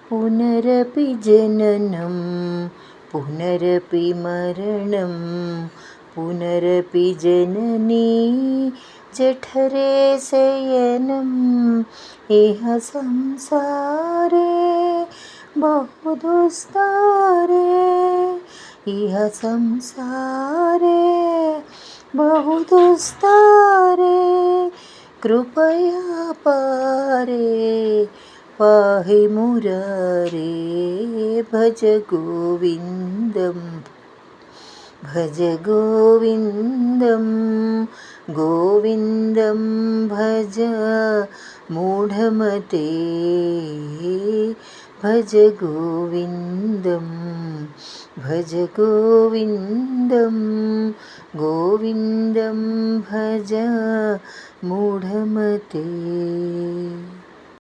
पुनरपि जननं पुनरपि मरणं पुनरपि जननी जठरे शयनम् इह संसारे बहुदुस्तारे इह संसारे बहुदुस्तारे कृपया पारे पाहि मुरारे भज गोविन्दं भज गोविन्दं गोविन्दं भज मूढमते भज गोविन्दं भज गोविन्दं गोविन्दं भज मूढमते।